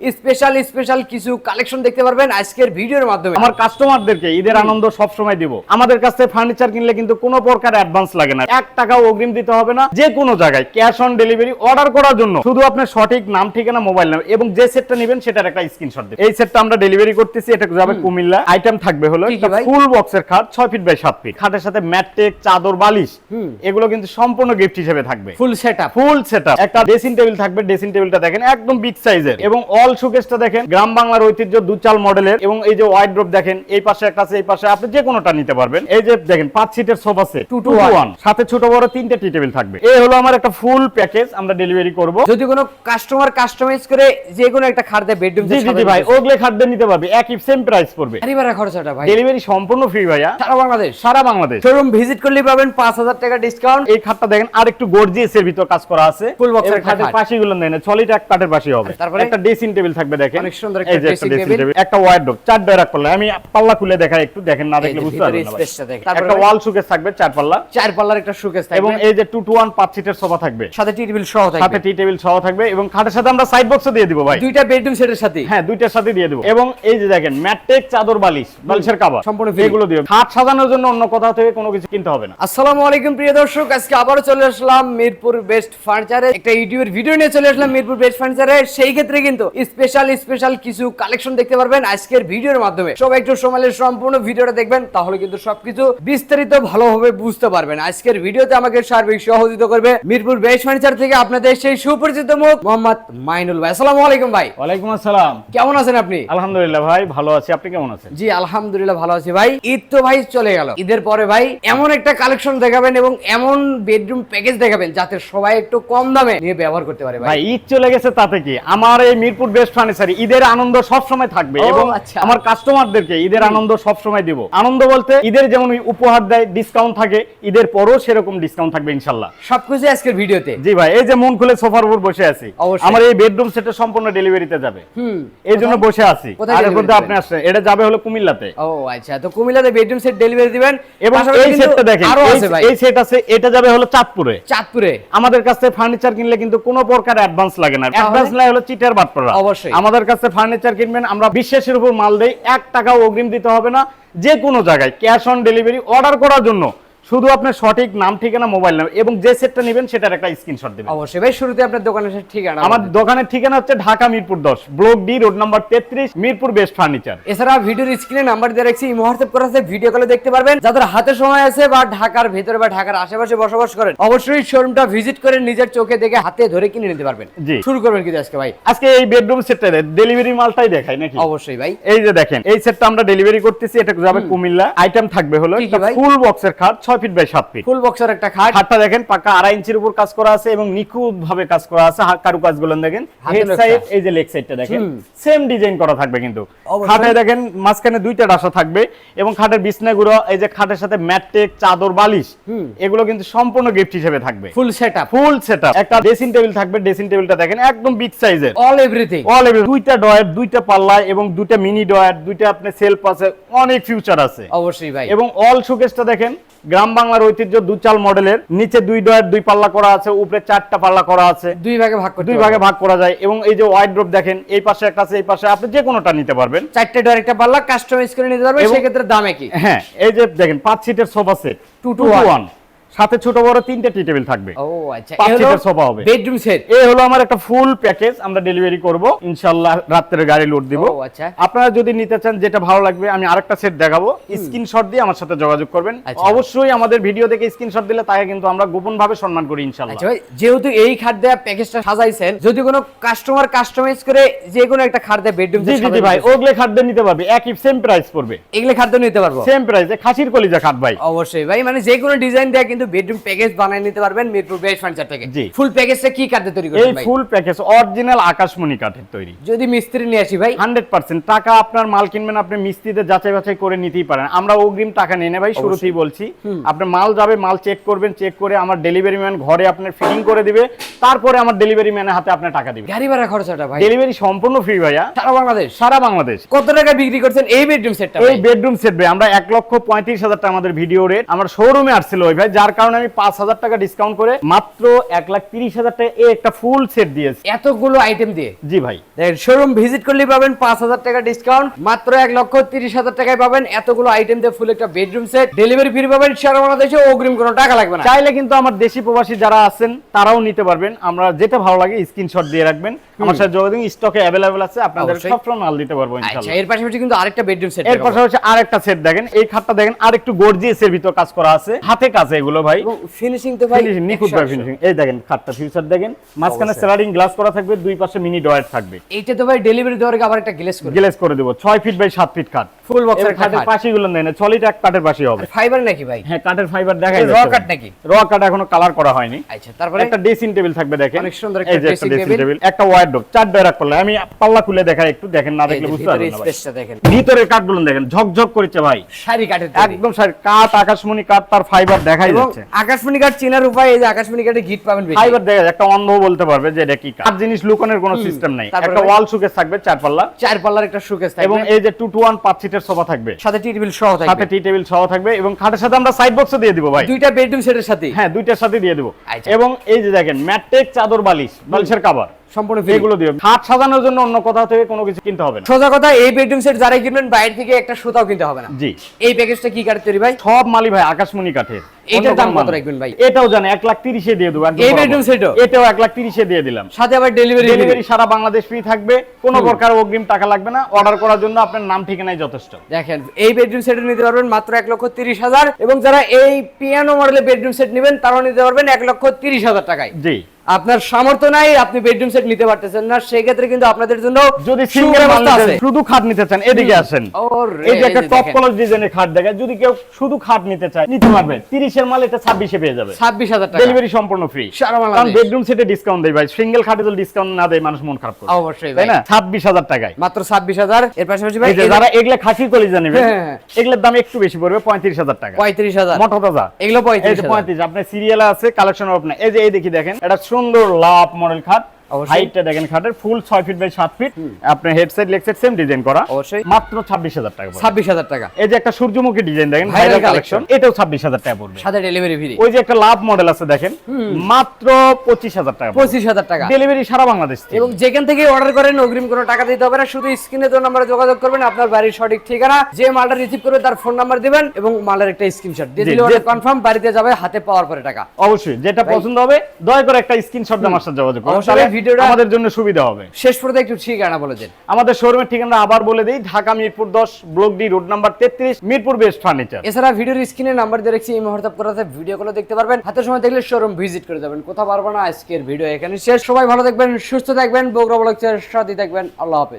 Special special কিছু collection দেখতে পারবেন আজকের ভিডিওর মাধ্যমে। আমার কাস্টমারদেরকে ঈদের আনন্দ সব সময় দিব। আমাদের কাছ থেকে ফার্নিচার কিনলে কিন্তু কোনো প্রকার অ্যাডভান্স লাগে না, 1 টাকাও অগ্রিম দিতে হবে না। যে কোনো জায়গায় ক্যাশ অন ডেলিভারি অর্ডার করার জন্য শুধু আপনার সঠিক নাম, ঠিকানা, মোবাইল নাম্বার এবং যে সেটটা নেবেন সেটার একটা স্ক্রিনশট দিবেন। এই সেটটা আমরা ডেলিভারি করতেছি, এটা যাবে কুমিল্লা। আইটেম থাকবে হলো একটা ফুল বক্সের খাট 6 ফিট বাই 7 ফিট। খাটের সাথে ম্যাট্রেস, চাদর, বালিশ এগুলো কিন্তু সম্পূর্ণ গিফট হিসেবে থাকবে। ফুল সেটআপ একটা ড্রেসিং টেবিল থাকবে। ড্রেসিং টেবিলটা দেখেন একদম বিগ সাইজের এবং অল শোকেসটা দেখেন গ্রাম বাংলার ঐতিহ্য দুচাল মডেলের এবং এই যে ওয়াইড্রপ দেখেন এই পাশে একটা আছে, এই পাশে আপনি যে কোনোটা নিতে পারবেন। এই যে দেখেন 5 সিটের সোফা সেট 2 to 1 সাথে ছোট বড় 3টে টি টেবিল থাকবে। এই হলো আমার একটা ফুল প্যাকেজ আমরা ডেলিভারি করব। যদি কোনো কাস্টমার কাস্টমাইজ করে যে কোনো একটা খাট দিয়ে বেডরুম জি জি ভাই, ওগলে খাট দিয়ে নিতে পারবে, একই সেম প্রাইস পড়বে। পরিবারের খরচটা ভাই ডেলিভারি সম্পূর্ণ ফ্রি ভাইয়া, সারা বাংলাদেশ। শোরুম ভিজিট করলে পাবেন 5000 টাকা ডিসকাউন্ট। এই খাটটা দেখেন আর একটু গর্জিয়াস এর ভিতর কাজ করা আছে। ফুল বক্সের খাটের পাশিগুলো দেন সলিড এক কাঠের পাশি হবে। তারপরে একটা ড্রেসিং টেবিল থাকবে দেখেন অনেক সুন্দর একটা ড্রেসিং টেবিল, একটা ওয়াইড্রপ 4 ডয়ার পাল্লা। আমি পাল্লা খুলে দেখাই একটু, দেখেন না দেখলে বুঝতে পারবেন না ভাই। একটা ওয়াল শোকেস থাকবে 4 পাল্লার একটা শোকেস থাকবে এবং এই যে 2 to 1 5 সিটের সোফা থাকবে, সাথে টি টেবিল সহ থাকবে। সাথে টি টেবিল সহ থাকবে এবং খাটের সাথে আমরা সাইড বক্সও দিয়ে দিব ভাই, দুইটা বেডরুম সেটের সাথে। হ্যাঁ দুইটার সাথে দিয়ে দিব। এবং এই যে দেখেন ম্যাট্রেস, চাদর, বালিশের কভার সম্পূর্ণ ফ্রি, এগুলো দিও। খাট সাজানোর জন্য অন্য কোথাও থেকে কোনো কিছু কিনতে হবে না। আসসালামু আলাইকুম প্রিয় দর্শক, আজকে আবারো চলে আসলাম মিরপুর বেস্ট ফার্নিচারে। একটা ইউটিউবের ভিডিও নিয়ে চলে আসলাম মিরপুর বেস্ট ফার্নিচারে। সেই ক্ষেত্রে কিন্তু স্পেশাল কিছু কালেকশন দেখতে পারবেন আজকের ভিডিওর মাধ্যমে। সবাই একটু সময় সম্পূর্ণ ভিডিওটা দেখবেন, তাহলে কিন্তু সবকিছু বিস্তারিত ভালোভাবে বুঝতে পারবেন। আজকের ভিডিওতে আমাকে সার্বিক সহযোগিতা করবে মিরপুর বেস্ট ফার্নিচার থেকে আপনাদের সেই সুপরিচিত মুখ মোহাম্মদ মাইনুল ভাই। আসসালামু আলাইকুম ভাই। ওয়ালাইকুম আসসালাম। কেমন আছেন আপনি? আলহামদুলিল্লাহ ভাই ভালো আছি, আপনি কেমন আছেন? জি আলহামদুলিল্লাহ ভালো আছি ভাই। ঈদ তো ভাই চলে গেল, ঈদের পরে ভাই এমন একটা কালেকশন দেখাবেন এবং এমন বেডরুম প্যাকেজ দেখাবেন যাতে সবাই একটু কম দামে নিয়ে ব্যবহার করতে পারে। ভাই ঈদ চলে গেছে তাতে কি, আমার এই মিরপুর বেস্ট ফার্নিচারে ঈদের আনন্দ সব সময় থাকবে এবং আমার কাস্টমারদেরকে ঈদের আনন্দ সব সময় দিব। আনন্দ বলতে ঈদের যেমন উপহার দেয়, ডিসকাউন্ট থাকে, ঈদের পরও সেরকম ডিসকাউন্ট থাকবে ইনশাআল্লাহ। সবকিছু আজকের ভিডিওতে। জি ভাই, এই যে মন খুলে সোফার উপর বসে আছি, আমার এই বেডরুম সেটটা সম্পূর্ণ ডেলিভারিতে যাবে, এই জন্য বসে আছি। আর বলতে আপনি আসছেন, এটা যাবে হলো কুমিল্লাতে। ও আচ্ছা, তো কুমিল্লাতে বেডরুম সেট ডেলিভারি দিবেন এবং এই সেটটা দেখেন এই সেট আছে, এটা যাবে হলো চাঁদপুরে। আমাদের কাছে ফার্নিচার কিনলে কিন্তু কোনো প্রকার অ্যাডভান্স লাগে না, অ্যাডভান্স নাই হলো চিটার বাটপাড়া। অবশ্যই আমাদের কাছে ফার্নিচার কিনবেন, আমরা বিশ্বাসের উপর মাল দেই, 1 টাকাও অগ্রিম দিতে হবে না। যে কোনো জায়গায় ক্যাশ অন ডেলিভারি অর্ডার করার জন্য শুধু আপনার সঠিক নাম, ঠিকানা, মোবাইল নাম্বার এবং যে সেটটা নেবেন সেটার একটা স্ক্রিনশট দিবেন। অবশ্যই ভাই, শুরুতে আপনার দোকানের ঠিকানা। আমার দোকানের ঠিকানা হচ্ছে Dhaka Mirpur 10 block D road number 33 Mirpur best furniture. এছাড়া ভিডিওর স্ক্রিনে নাম্বার দিয়ে রাখছি, ইমো হোয়াটসঅ্যাপ করা আছে, ভিডিও কলে দেখতে পারবেন। যাদের হাতে সময় আছে বা ঢাকার ভিতরে বা ঢাকার আশেপাশে বসবাস করেন, অবশ্যই শোরুমটা ভিজিট করে নিজের চোখে দেখে হাতে ধরে কিনে নিতে পারবেন। জি, শুরু করবেন কি আজকে ভাই? আজকে এই বেডরুম সেটটা ডেলিভারি মালটাই দেখাই নাকি? অবশ্যই ভাই। এই যে দেখেন এই সেটটা আমরা ডেলিভারি করতেছি, এটা যাবে কুমিল্লা। আইটেম থাকবে হলো একটা ফুল বক্সের খাট 6 ফিট বাই 7 ফিট। ফুল বক্সের একটা খাট। খাটটা দেখেন পাকা 2.5 ইঞ্চির উপর কাজ করা আছে এবং নিখুঁত ভাবে কাজ করা আছে। কারুকাজগুলো দেখেন, হেড সাইড এই যে লেগ সাইডটা দেখেন সেম ডিজাইন করা থাকবে কিন্তু। খাটে দেখেন মাঝখানে 2টা ডাসা থাকবে এবং খাটের বিছনাগুলো এই যে খাটের সাথে ম্যাট্রেস, চাদর, বালিশ এগুলো কিন্তু সম্পূর্ণ গিফট হিসেবে থাকবে। ফুল সেটআপ একটা ড্রেসিং টেবিল থাকবে। ড্রেসিং টেবিলটা দেখেন একদম বিগ সাইজের, অল এভরিথিং। 2টা ডয়ার, 2টা পাল্লা এবং 2টা মিনি ডয়ার, 2টা আপনি সেলফ আছে, অনেক ফিউচার আছে। অবশ্যই ভাই। এবং অল শোকেসটা দেখেন গ্রাম বাংলার ঐতিহ্য দুচাল মডেলের, নিচে 2 ডয়ার 2 পাল্লা করা আছে, উপরে 4টা পাল্লা করা আছে, 2 ভাগে ভাগ করা যায়। এবং এই যে ওয়াইড্রপ দেখেন এই পাশে একটা আছে, এই পাশে আপনি যে কোনোটা নিতে পারবেন। 4টে ডয়ার একটা পাল্লা কাস্টমাইজ করে নিতে পারবেন। সেই ক্ষেত্রে দামে কি? হ্যাঁ, এই যে দেখেন 5 সিটের সোফা সেট 2 to 1 সাথে ছোট বড় 3টে টি টেবিল থাকবে। ও আচ্ছা, 5 সিটের সোফা হবে। বেডরুম সেট এই হলো আমার একটা ফুল প্যাকেজ আমরা ডেলিভারি করব ইনশাআল্লাহ, রাতের গাড়ি লোড দিব। ও আচ্ছা, আপনারা যদি নিতে চান, যেটা ভালো লাগবে আমি আরেকটা সেট দেখাবো, স্ক্রিনশট দিয়ে আমার সাথে যোগাযোগ করবেন। অবশ্যই আমাদের ভিডিও দেখে স্ক্রিনশট দিলে তাকে কিন্তু আমরা গোপন ভাবে সম্মান করি ইনশাআল্লাহ। আচ্ছা ভাই, যেহেতু এই খাট দেয়া প্যাকেজটা সাজাইছেন, যদি কোনো কাস্টমার কাস্টমাইজ করে যে কোনো একটা খাট দেয়া বেডরুম জি জি ভাই, ওগলে খাট দিয়ে নিতে পারবে, একই সেম প্রাইস পড়বে। এগুলো খাট দিয়ে নিতে পারবো সেম প্রাইসে, খাসির কলিজা খাট ভাই। অবশ্যই ভাই, মানে যে কোনো ডিজাইন দেয়া কিন্তু বেডরুম প্যাকেজ বানাই নিতে পারবেন মিরপুর বেস্ট ফার্নিচার থেকে। ফুল প্যাকেজটা কি কাঠে তৈরি করবেন ভাই? এই ফুল প্যাকেজ অরিজিনাল আকাশমণি কাঠের তৈরি। যদি মিস্ত্রি নিয়ে আসি ভাই 100% টাকা আপনার মাল কিনবেন, আপনি মিস্ত্রিতে যাচাই বাছাই করে নিতেই পারেন। আমরা অগ্রিম টাকা নেই না ভাই, শুরুতেই বলছি। আপনার মাল যাবে, মাল চেক করবেন, চেক করে আমার ডেলিভারি ম্যান ঘরে আপনার ফিটিং করে দিবে, তারপরে আমার ডেলিভারি ম্যানের হাতে আপনার টাকা দিবে। গাড়ি ভাড়া খরচটা ভাই? ডেলিভারি সম্পূর্ণ ফ্রি ভাইয়া, সারা বাংলাদেশ। কত টাকা বিক্রি করছেন এই বেডরুম সেটটা? এই বেডরুম সেট ভাই আমরা 1,35,000 টাকা আমাদের ভিডিও রেট। আমার শোরুমে আসছিল ওই ভাই, যার যার কারণে আমি 5,000 টাকা ডিসকাউন্ট করে মাত্র 1,30,000 টাকা এই একটা ফুল সেট দিয়েছি। এতগুলো আইটেম দিয়ে? জি ভাই। দেখেন শোরুম ভিজিট করলেই পাবেন 5,000 টাকা ডিসকাউন্ট, মাত্র 1,30,000 টাকায় পাবেন এতগুলো আইটেম দিয়ে ফুল একটা বেডরুম সেট। ডেলিভারি ফ্রি পাবেন সারা বাংলাদেশে, অগ্রিম কোনো টাকা লাগবে না। চাইলে কিন্তু আমার দেশি প্রবাসী যারা আছেন তারাও নিতে পারবেন। আমরা যেটা ভালো লাগে স্ক্রিনশট দিয়ে রাখবেন, আমার সাথে যোগাযোগ, স্টকে अवेलेबल আছে, আপনাদের অবশ্যই। সব সময় মাল দিতে পারবো আচ্ছা, ইনশাআল্লাহ। এর পাশাপাশি কিন্তু আরেকটা বেডরুম সেট, এর পাশাপাশি আরেকটা সেট দেখেন, এই খাটটা দেখেন আরেকটু গর্জিয়াস এর ভিতর কাজ করা আছে, হাতে কাজ এগুলো ভাই, এবং ফিনিশিং তো ভাই ফিনিশিং নিখুঁত ভাই ফিনিশিং। এই দেখেন খাটটা ফিউচার দেখেন, মাঝখানে স্লাইডিং গ্লাস করা থাকবে, দুই পাশে মিনি ডয়ার থাকবে। এইটা তো ভাই ডেলিভারি দেওয়ার আগে আবার একটা গ্লেজ করে গ্লেজ করে দেব, 6 ফিট বাই 7 ফিট খাট, ফুল বক্সের খাটের পাশিগুলো নেন, সলিড এক কাঠের পাশি হবে। ফাইবার নাকি ভাই? হ্যাঁ কাঠের ফাইবার দেখাই র কাট নাকি? র কাট এখনো কালার করা হয়নি। আচ্ছা, তারপরে একটা ড্রেসিং টেবিল থাকবে দেখেন, অনেক সুন্দর এই একটা যে একটা ড্রেসিং ড্রেসিং টেবিল, টেবিল, একটা ওয়ার্ডরোব, 4 ডয়ার রাখ পাল্লা। আমি পাল্লা খুলে দেখাই একটু, দেখেন না দেখলে বুঝতে পারবেন না ভাই। স্পেসটা দেখেন, ভিতরের কাঠগুলো দেখেন ঝকঝক করেছে ভাই, সারি কাঠের তৈরি। একদম সারি কাঠ, আকাশমণি কাঠ, তার ফাইবার দেখাই এবং যাচ্ছে। আকাশমণি কাঠ চেনার উপায়, এই যে আকাশমণি কাঠে গিট পাবেন বেশি। ফাইবার দেখা যায়, একটা অন্ধ বলতে পারবে যে এটা কি কাঠ। জিনিস লুকানোর কোনো সিস্টেম নাই। তারপরে একটা ভাই? ওয়াল শোকেস থাকবে 4 পাল্লা, 4 পাল্লার একটা শোকেস থাকবে, এবং এই যে 2 to 1 5 সিটের সোফা থাকবে, সাথে টি টেবিল সহ সাথে থাকবে। টি টেবিল সহ থাকবে, এবং খাটের সাথে আমরা সাইড বক্সও দিয়ে দিব ভাই। দুইটা বেডরুম সেটের সাথে? হ্যাঁ দুইটার সাথে দিয়ে দিব। আচ্ছা। এবং এই যে দেখেন ম্যাট্রেক, চাদর, বালিশ, বালিশের কভার সম্পূর্ণ ফ্রি। এগুলো দিও। খাট সাজানোর জন্য অন্য কোথাও থেকে কোনো কিছু কিনতে হবে না। সোজা কথা, এই বেডরুম সেট যারাই কিনবেন বাইরে থেকে একটা সুতাও কিনতে হবে না। জি। এই প্যাকেজটা কি কাঠের তৈরি ভাই? সব মালি ভাই আকাশমণি কাঠের। এইটার অন্য দাম কোনো কত মাল রাখবেন ভাই? এটাও জানে 1,30,000 দিয়ে দেবো একদম এই বরাবর। bedroom set ও? এটাও 1,30,000 দিয়ে দিলাম। সাথে আবার ডেলিভারি ডেলিভারি সারা বাংলাদেশ ফ্রি থাকবে, কোনো প্রকার অগ্রিম টাকা লাগবে না। অর্ডার করার জন্য আপনার নাম ঠিকানাই যথেষ্ট। দেখেন এই বেডরুম সেট নিতে পারবেন মাত্র 1,30,000, এবং যারা এই পিয়ানো মডেলের বেডরুম সেট নেবেন তারাও নিতে পারবেন 1,30,000 টাকায়। জি। আপনার সামর্থ্য নাই, আপনি বেডরুম সেট নিতে পারতেছেন না, সেই ক্ষেত্রে কিন্তু আপনাদের জন্য যদি সিঙ্গেল সুব্যবস্থা আছে। শুধু খাট নিতে চান এদিকে আসেন। ওরে, এই যে একটা এই যে টপ দেখেন। কোয়ালিটি ডিজাইনের খাট দেখেন, যদি কেউ শুধু খাট নিতে চায় নিতে পারবে। 30 এর মাল এটা 26 এ পেয়ে যাবে, 26,000 টাকা ডেলিভারি সম্পূর্ণ ফ্রি সারা কারণ বাংলাদেশ। বেডরুম সেটে ডিসকাউন্ট দেয় ভাই, সিঙ্গেল খাটে যদি ডিসকাউন্ট না দেয় মানুষ মন খারাপ করে, অবশ্যই তাই ভাই। না? 26,000 টাকায় মাত্র 26,000। এর পাশাপাশি ভাই এই যে যারা এগুলা খাসির কলিজা নেবেন, হ্যাঁ, হ্যাঁ। এগুলোর দাম একটু বেশি পড়বে, 35,000 টাকা। 35,000 মোটা তাজা এগুলো এই যে 35,000। 35 আপনার সিরিয়ালে আছে, কালেকশন আপনার এই যে এই দেখি দেখেন, এটা সুন্দর লাভ মডেল খাট। অবশ্যই। হাইটটা দেখেন খাটের, ফুল 6 ফিট বাই 7 ফিট, আপনার হেডসেট লেগসেট সেম ডিজাইন করা, অবশ্যই। মাত্র 26,000 টাকা পড়বে। 26,000 টাকা। এই যে একটা সূর্যমুখী ডিজাইন দেখেন, Viral ভাইরাল collection। কালেকশন, এটাও 26,000 টাকা পড়বে। সাথে ডেলিভারি ফ্রি। ওই যে একটা লাভ মডেল আছে দেখেন, মাত্র 25,000 টাকা। 25,000 টাকা। ডেলিভারি সারা বাংলাদেশ থেকে। এবং যেখান থেকে অর্ডার করেন অগ্রিম কোনো টাকা দিতে হবে না, শুধু স্ক্রিনে তো নাম্বারে যোগাযোগ করবেন, আপনার বাড়ির সঠিক ঠিকানা, যে মালটা রিসিভ করবে তার ফোন নাম্বার দিবেন এবং মালের একটা স্ক্রিনশট দিয়ে দিলে অর্ডার কনফার্ম, বাড়িতে যাবে, হাতে পাওয়ার পরে টাকা। অবশ্যই যেটা পছন্দ হবে দয়া করে একটা স্ক্রিনশট দিয়ে আমার সাথে যোগাযোগ করুন, অবশ্যই তাহলে ভিডিওটা- আমাদের জন্য সুবিধা হবে। শেষ পর্যন্ত একটু ঠিকানা বলে দেন। আমাদের শোরুমের ঠিকানা আবার বলে দেই, Dhaka Mirpur 10 block D road number 33, Mirpur best furniture. এছাড়া ভিডিওর স্ক্রিনে নাম্বার দিয়ে রাখছি, এই হোয়াটসঅ্যাপ করাতে ভিডিও গুলো দেখতে পারবেন, হাতে সময় দেখলে শোরুম ভিজিট করে যাবেন। কোথাও পারবো না, আজকের ভিডিও এখানে শেষ। সবাই ভালো থাকবেন, সুস্থ থাকবেন, বগুড়া ব্লগের সাথে থাকবেন। আল্লাহ হাফেজ।